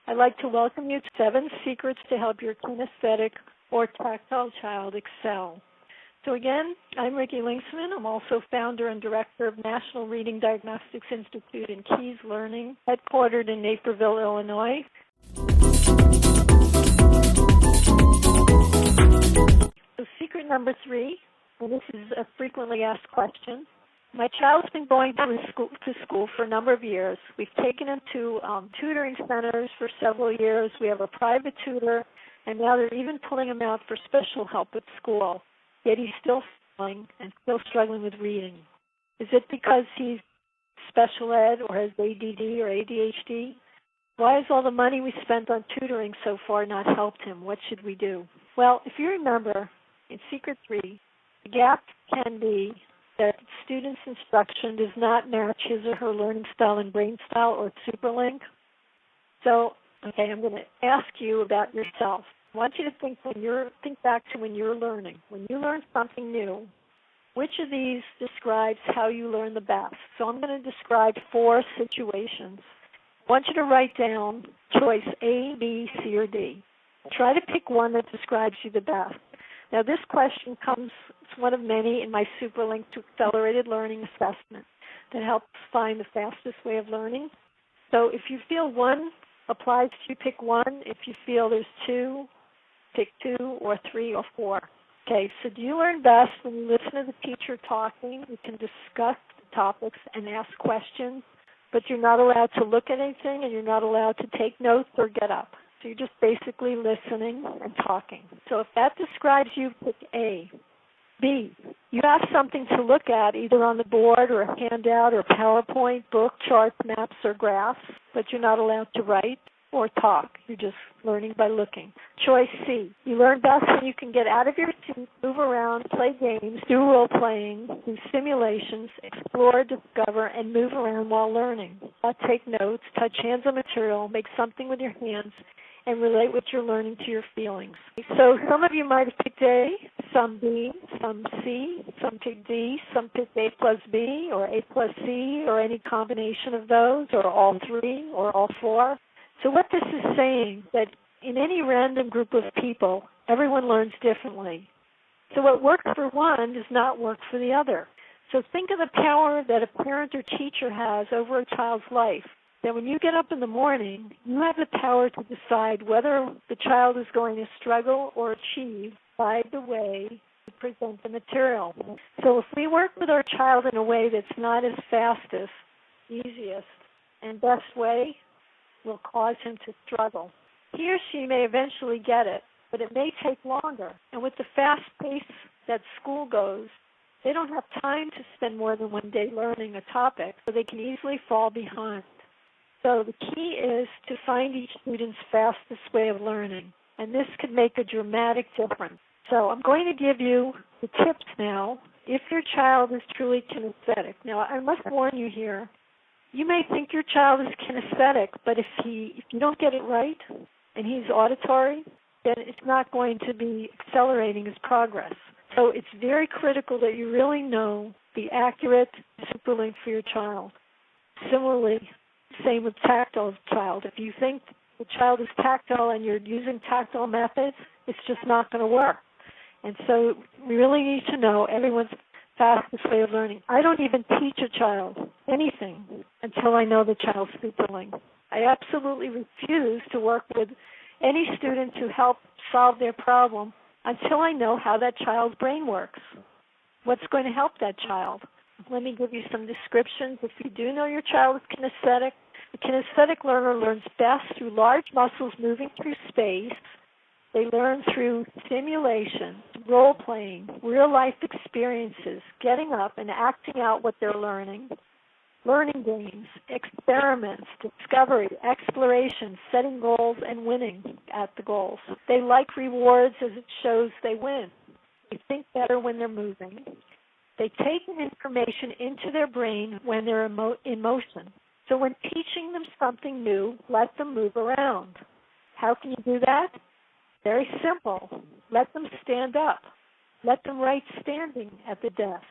I'd like to welcome you to 7 Secrets to Help Your Kinesthetic or Tactile Child Excel. So again, I'm Ricki Linksman. I'm also founder and director of National Reading Diagnostics Institute in Keys Learning, headquartered in Naperville, Illinois. So secret number 3, and this is a frequently asked question. My child's been going to school for a number of years. We've taken him to tutoring centers for several years. We have a private tutor, and now they're even pulling him out for special help at school. Yet he's still failing and still struggling with reading. Is it because he's special ed or has ADD or ADHD? Why has all the money we spent on tutoring so far not helped him? What should we do? Well, if you remember, in Secret 3, the gap can be that the student's instruction does not match his or her learning style and brain style or superlink. So, okay, I'm going to ask you about yourself. I want you to think back to when you're learning. When you learn something new, which of these describes how you learn the best? So I'm going to describe 4 situations. I want you to write down choice A, B, C, or D. Try to pick one that describes you the best. Now, this question comes, it's one of many in my Superlink to Accelerated Learning Assessment that helps find the fastest way of learning. So if you feel one applies to you, pick one. If you feel there's 2, pick 2 or 3 or 4. Okay, so do you learn best when you listen to the teacher talking? You can discuss the topics and ask questions, but you're not allowed to look at anything and you're not allowed to take notes or get up. So you're just basically listening and talking. So if that describes you, pick A. B, you have something to look at either on the board or a handout or PowerPoint, book, charts, maps, or graphs, but you're not allowed to write or talk. You're just learning by looking. Choice C, you learn best when you can get out of your seat, move around, play games, do role-playing, do simulations, explore, discover, and move around while learning. Take notes, touch hands on material, make something with your hands, and relate what you're learning to your feelings. So some of you might have picked A, some B, some C, some picked D, some picked A plus B or A plus C or any combination of those or all 3 or all 4. So what this is saying that in any random group of people, everyone learns differently. So what works for one does not work for the other. So think of the power that a parent or teacher has over a child's life. That when you get up in the morning, you have the power to decide whether the child is going to struggle or achieve by the way you present the material. So if we work with our child in a way that's not as fastest, easiest, and best way, will cause him to struggle. He or she may eventually get it, but it may take longer. And with the fast pace that school goes, they don't have time to spend more than one day learning a topic, so they can easily fall behind. So the key is to find each student's fastest way of learning, and this could make a dramatic difference. So I'm going to give you the tips now if your child is truly kinesthetic. Now, I must warn you here, you may think your child is kinesthetic, but if you don't get it right and he's auditory, then it's not going to be accelerating his progress. So it's very critical that you really know the accurate superlink for your child. Similarly, same with tactile child. If you think the child is tactile and you're using tactile methods, it's just not going to work. And so we really need to know everyone's fastest way of learning. I don't even teach a child anything until I know the child's superlink. I absolutely refuse to work with any student to help solve their problem until I know how that child's brain works. What's going to help that child? Let me give you some descriptions. If you do know your child is kinesthetic, a kinesthetic learner learns best through large muscles moving through space. They learn through simulation, role-playing, real-life experiences, getting up and acting out what they're learning, learning games, experiments, discovery, exploration, setting goals, and winning at the goals. They like rewards as it shows they win. They think better when they're moving. They take information into their brain when they're in motion. So when teaching them something new, let them move around. How can you do that? Very simple. Let them stand up. Let them write standing at the desk.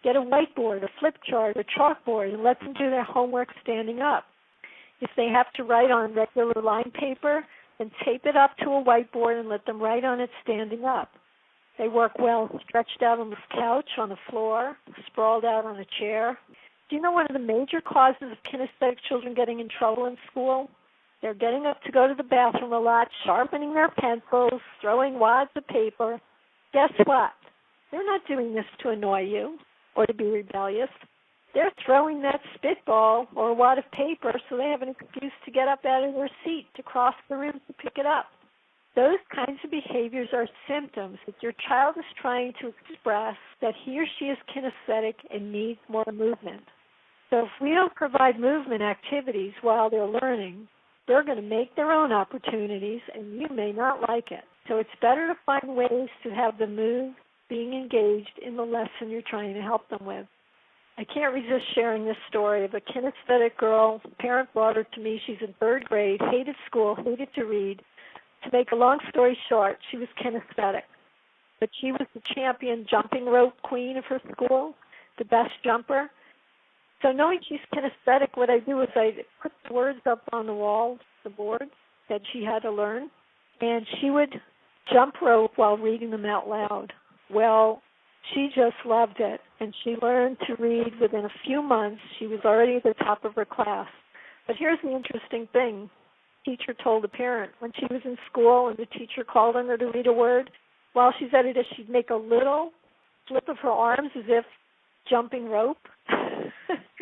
Get a whiteboard, a flip chart, or chalkboard, and let them do their homework standing up. If they have to write on regular line paper, then tape it up to a whiteboard and let them write on it standing up. They work well stretched out on the couch, on the floor, sprawled out on a chair. Do you know one of the major causes of kinesthetic children getting in trouble in school? They're getting up to go to the bathroom a lot, sharpening their pencils, throwing wads of paper. Guess what? They're not doing this to annoy you or to be rebellious. They're throwing that spitball or a wad of paper so they have an excuse to get up out of their seat to cross the room to pick it up. Those kinds of behaviors are symptoms that your child is trying to express that he or she is kinesthetic and needs more movement. So if we don't provide movement activities while they're learning, they're going to make their own opportunities, and you may not like it. So it's better to find ways to have them move, being engaged in the lesson you're trying to help them with. I can't resist sharing this story of a kinesthetic girl. The parent brought her to me. She's in 3rd grade, hated school, hated to read. To make a long story short, she was kinesthetic. But she was the champion jumping rope queen of her school, the best jumper. So knowing she's kinesthetic, what I do is I put the words up on the wall, the board, that she had to learn, and she would jump rope while reading them out loud. Well, she just loved it, and she learned to read within a few months. She was already at the top of her class. But here's the interesting thing. The teacher told the parent when she was in school and the teacher called on her to read a word, while she's at it, she'd make a little flip of her arms as if jumping rope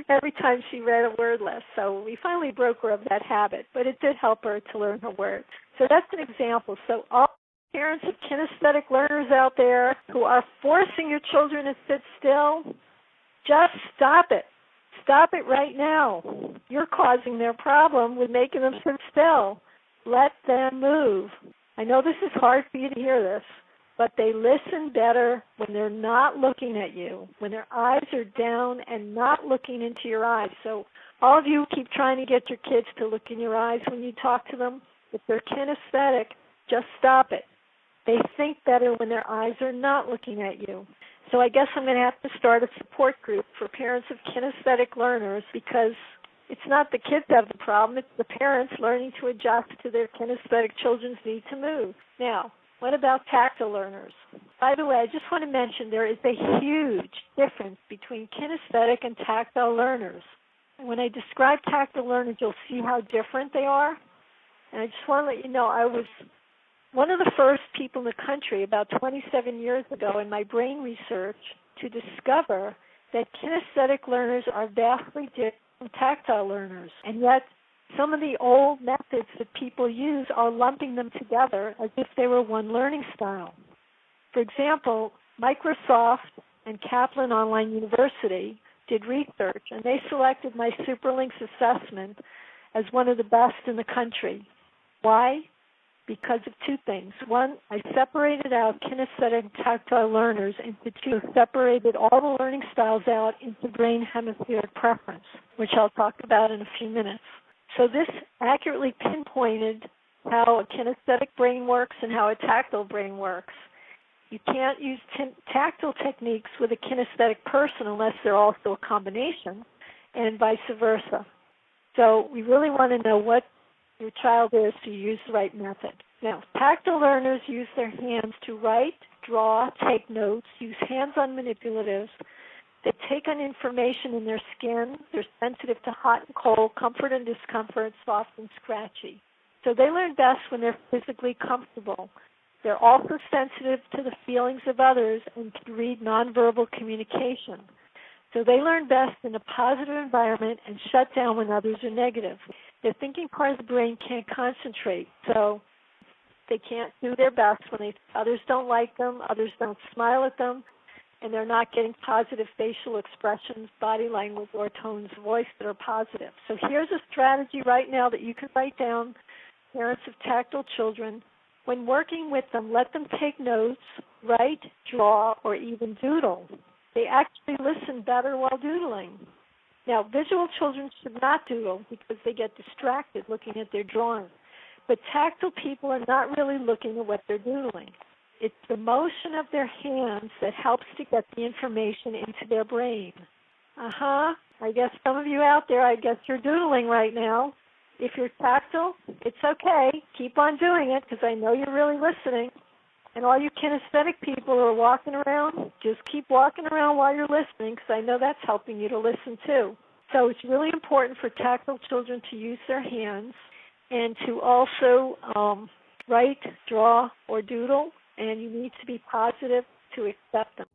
every time she read a word list. So we finally broke her of that habit, but it did help her to learn her words. So that's an example. So all parents of kinesthetic learners out there who are forcing your children to sit still, just stop it. Stop it right now. You're causing their problem with making them sit still. Let them move. I know this is hard for you to hear this, but they listen better when they're not looking at you, when their eyes are down and not looking into your eyes. So all of you keep trying to get your kids to look in your eyes when you talk to them. If they're kinesthetic, just stop it. They think better when their eyes are not looking at you. So I guess I'm going to have to start a support group for parents of kinesthetic learners, because it's not the kids that have the problem, it's the parents learning to adjust to their kinesthetic children's need to move. Now, what about tactile learners? By the way, I just want to mention there is a huge difference between kinesthetic and tactile learners. And when I describe tactile learners, you'll see how different they are. And I just want to let you know, I was one of the first people in the country about 27 years ago in my brain research to discover that kinesthetic learners are vastly different from tactile learners. And yet, some of the old methods that people use are lumping them together as if they were one learning style. For example, Microsoft and Kaplan Online University did research, and they selected my SuperLinks assessment as one of the best in the country. Why? Because of two things. One, I separated out kinesthetic and tactile learners into two, separated all the learning styles out into brain hemispheric preference, which I'll talk about in a few minutes. So this accurately pinpointed how a kinesthetic brain works and how a tactile brain works. You can't use tactile techniques with a kinesthetic person unless they're also a combination, and vice versa. So we really want to know what your child is to use the right method. Now, tactile learners use their hands to write, draw, take notes, use hands-on manipulatives. They take on information in their skin. They're sensitive to hot and cold, comfort and discomfort, soft and scratchy. So they learn best when they're physically comfortable. They're also sensitive to the feelings of others and can read nonverbal communication. So they learn best in a positive environment and shut down when others are negative. Their thinking part of the brain can't concentrate, so they can't do their best when others don't like them, others don't smile at them, and they're not getting positive facial expressions, body language, or tones of voice that are positive. So here's a strategy right now that you can write down, parents of tactile children. When working with them, let them take notes, write, draw, or even doodle. They actually listen better while doodling. Now, visual children should not doodle because they get distracted looking at their drawing. But tactile people are not really looking at what they're doodling. It's the motion of their hands that helps to get the information into their brain. I guess some of you out there, I guess you're doodling right now. If you're tactile, it's okay. Keep on doing it because I know you're really listening. And all you kinesthetic people who are walking around, just keep walking around while you're listening because I know that's helping you to listen too. So it's really important for tactile children to use their hands and to also write, draw, or doodle, and you need to be positive to accept them.